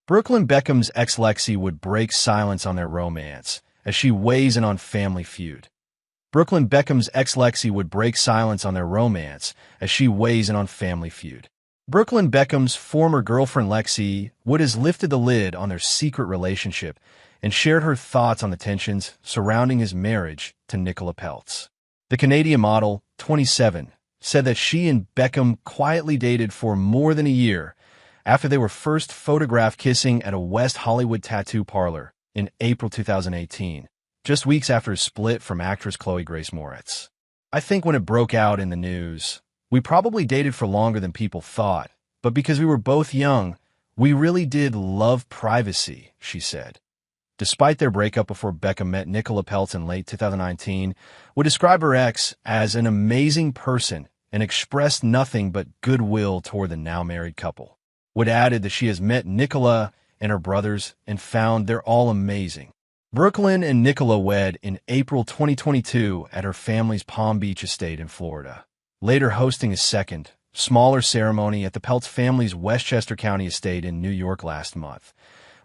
Brooklyn Beckham's ex Lexi Wood breaks silence on their romance as she weighs in on Family Feud. Brooklyn Beckham's ex Lexi Wood break silence on their romance as she weighs in on Family Feud. Brooklyn Beckham's former girlfriend Lexi Wood has lifted the lid on their secret relationship and shared her thoughts on the tensions surrounding his marriage to Nicola Peltz. The Canadian model, 27, said that she and Beckham quietly dated for more than a year after they were first photographed kissing at a West Hollywood tattoo parlor in April 2018, just weeks after his split from actress Chloe Grace Moretz. "I think when it broke out in the news, we probably dated for longer than people thought, but because we were both young, we really did love privacy," she said. Despite their breakup before Beckham met Nicola Peltz in late 2019, would describe her ex as an amazing person and expressed nothing but goodwill toward the now-married couple. Wood added that she has met Nicola and her brothers and found they're all amazing. Brooklyn and Nicola wed in April 2022 at her family's Palm Beach estate in Florida, later hosting a second, smaller ceremony at the Peltz family's Westchester County estate in New York last month.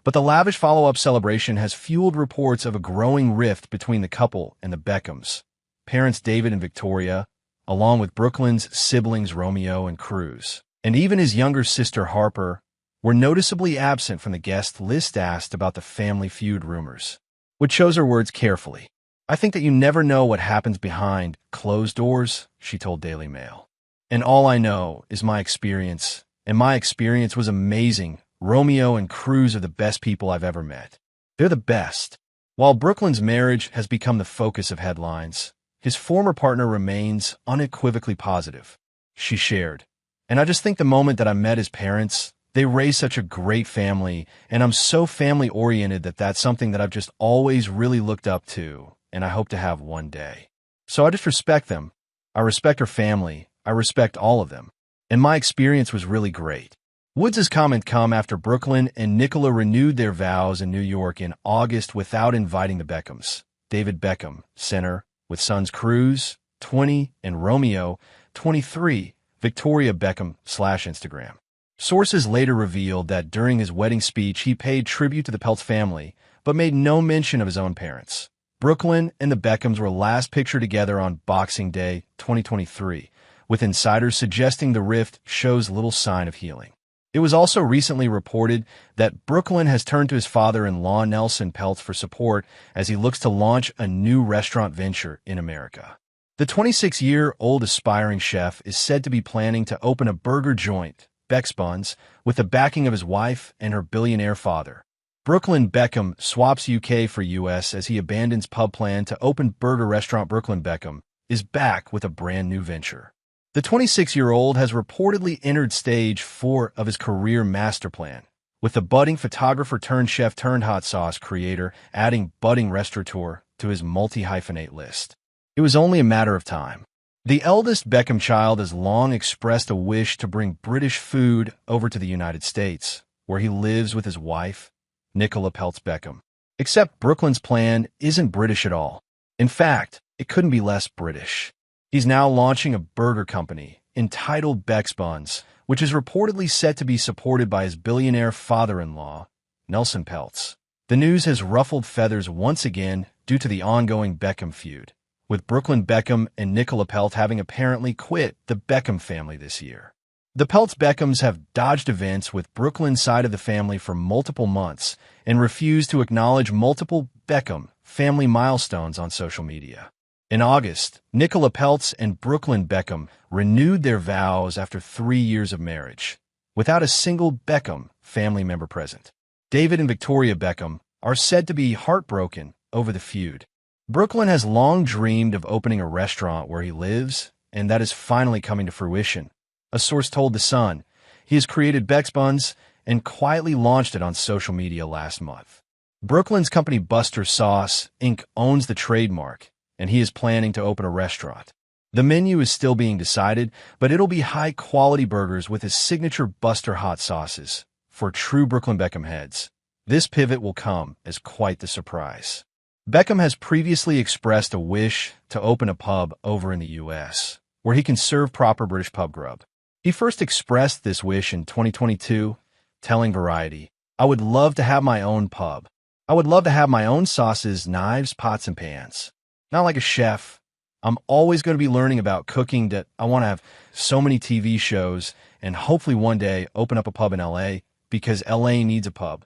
But the lavish follow-up celebration has fueled reports of a growing rift between the couple and the Beckhams. Parents David and Victoria, along with Brooklyn's siblings Romeo and Cruz, and even his younger sister Harper, were noticeably absent from the guest list asked about the Family Feud rumors. Wood chose her words carefully. "I think that you never know what happens behind closed doors," she told Daily Mail. "And all I know is my experience, and my experience was amazing. Romeo and Cruz are the best people I've ever met. They're the best." While Brooklyn's marriage has become the focus of headlines, his former partner remains unequivocally positive. She shared, "And I just think the moment that I met his parents, they raised such a great family, and I'm so family-oriented that that's something that I've just always really looked up to, and I hope to have one day. So I just respect them. I respect her family. I respect all of them. And my experience was really great." Woods' comment come after Brooklyn and Nicola renewed their vows in New York in August without inviting the Beckhams. David Beckham, center, with sons Cruz, 20, and Romeo, 23, Victoria Beckham /Instagram. Sources later revealed that during his wedding speech, he paid tribute to the Peltz family, but made no mention of his own parents. Brooklyn and the Beckhams were last pictured together on Boxing Day 2023, with insiders suggesting the rift shows little sign of healing. It was also recently reported that Brooklyn has turned to his father-in-law Nelson Peltz for support as he looks to launch a new restaurant venture in America. The 26-year-old aspiring chef is said to be planning to open a burger joint, Beck's Buns, with the backing of his wife and her billionaire father. Brooklyn Beckham swaps UK for US as he abandons pub plan to open burger restaurant. Brooklyn Beckham is back with a brand new venture. The 26-year-old has reportedly entered stage 4 of his career master plan, with the budding photographer-turned-chef-turned-hot sauce creator adding budding restaurateur to his multi-hyphenate list. It was only a matter of time. The eldest Beckham child has long expressed a wish to bring British food over to the United States, where he lives with his wife, Nicola Peltz Beckham. Except Brooklyn's plan isn't British at all. In fact, it couldn't be less British. He's now launching a burger company entitled Beck's Buns, which is reportedly set to be supported by his billionaire father-in-law, Nelson Peltz. The news has ruffled feathers once again due to the ongoing Beckham feud, with Brooklyn Beckham and Nicola Peltz having apparently quit the Beckham family this year. The Peltz Beckhams have dodged events with Brooklyn's side of the family for multiple months and refused to acknowledge multiple Beckham family milestones on social media. In August, Nicola Peltz and Brooklyn Beckham renewed their vows after 3 years of marriage, without a single Beckham family member present. David and Victoria Beckham are said to be heartbroken over the feud. Brooklyn has long dreamed of opening a restaurant where he lives, and that is finally coming to fruition. A source told The Sun he has created Beck's Buns and quietly launched it on social media last month. Brooklyn's company Buster Sauce, Inc. owns the trademark, and he is planning to open a restaurant. The menu is still being decided, but it'll be high-quality burgers with his signature Buster hot sauces for true Brooklyn Beckham heads. This pivot will come as quite the surprise. Beckham has previously expressed a wish to open a pub over in the U.S., where he can serve proper British pub grub. He first expressed this wish in 2022, telling Variety, I would love to have my own pub. I would love to have my own sauces, knives, pots, and pans. Not like a chef. I'm always going to be learning about cooking that I want to have so many TV shows and hopefully one day open up a pub in LA because LA needs a pub.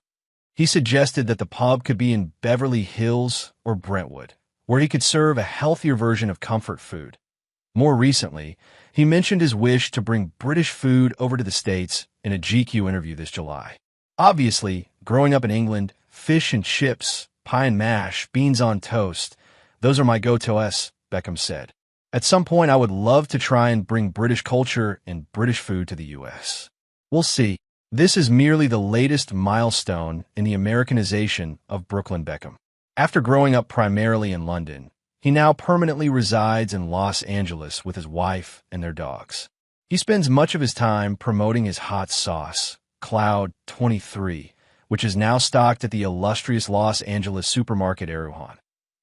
He suggested that the pub could be in Beverly Hills or Brentwood, where he could serve a healthier version of comfort food. More recently, he mentioned his wish to bring British food over to the States in a GQ interview this July. Obviously, growing up in England, fish and chips, pie and mash, beans on toast, those are my go-tos, Beckham said. At some point, I would love to try and bring British culture and British food to the U.S. We'll see. This is merely the latest milestone in the Americanization of Brooklyn Beckham. After growing up primarily in London, he now permanently resides in Los Angeles with his wife and their dogs. He spends much of his time promoting his hot sauce, Cloud 23, which is now stocked at the illustrious Los Angeles supermarket Erewhon.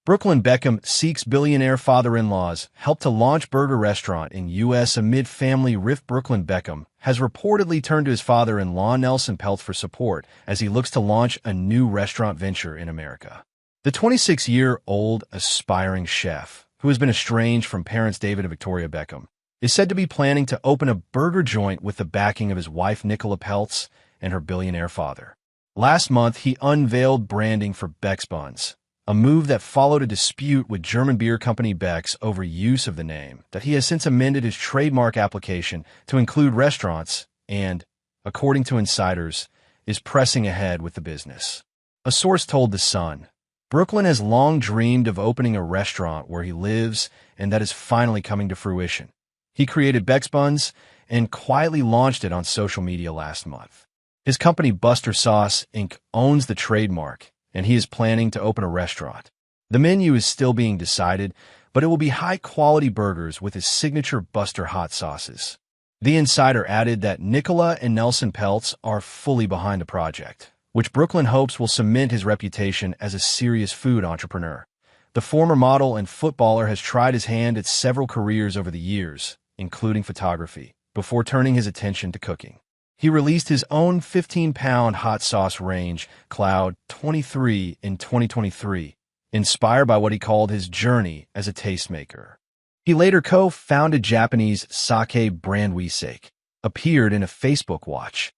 Brooklyn Beckham seeks billionaire father-in-law's help to launch burger restaurant in U.S. amid family rift. Brooklyn Beckham has reportedly turned to his father-in-law Nelson Peltz for support as he looks to launch a new restaurant venture in America. The 26-year-old aspiring chef, who has been estranged from parents David and Victoria Beckham, is said to be planning to open a burger joint with the backing of his wife Nicola Peltz and her billionaire father. Last month, he unveiled branding for Beck's Buns, a move that followed a dispute with German beer company Beck's over use of the name, that he has since amended his trademark application to include restaurants and, according to insiders, is pressing ahead with the business. A source told The Sun, Brooklyn has long dreamed of opening a restaurant where he lives, and that is finally coming to fruition. He created Beck's Buns and quietly launched it on social media last month. His company Buster Sauce, Inc. owns the trademark, and he is planning to open a restaurant. The menu is still being decided, but it will be high-quality burgers with his signature Buster hot sauces. The insider added that Nicola and Nelson Peltz are fully behind the project, which Brooklyn hopes will cement his reputation as a serious food entrepreneur. The former model and footballer has tried his hand at several careers over the years, including photography, before turning his attention to cooking. He released his own 15-pound hot sauce range, Cloud 23, in 2023, inspired by what he called his journey as a tastemaker. He later co-founded Japanese sake brand Sake, appeared in a Facebook watch,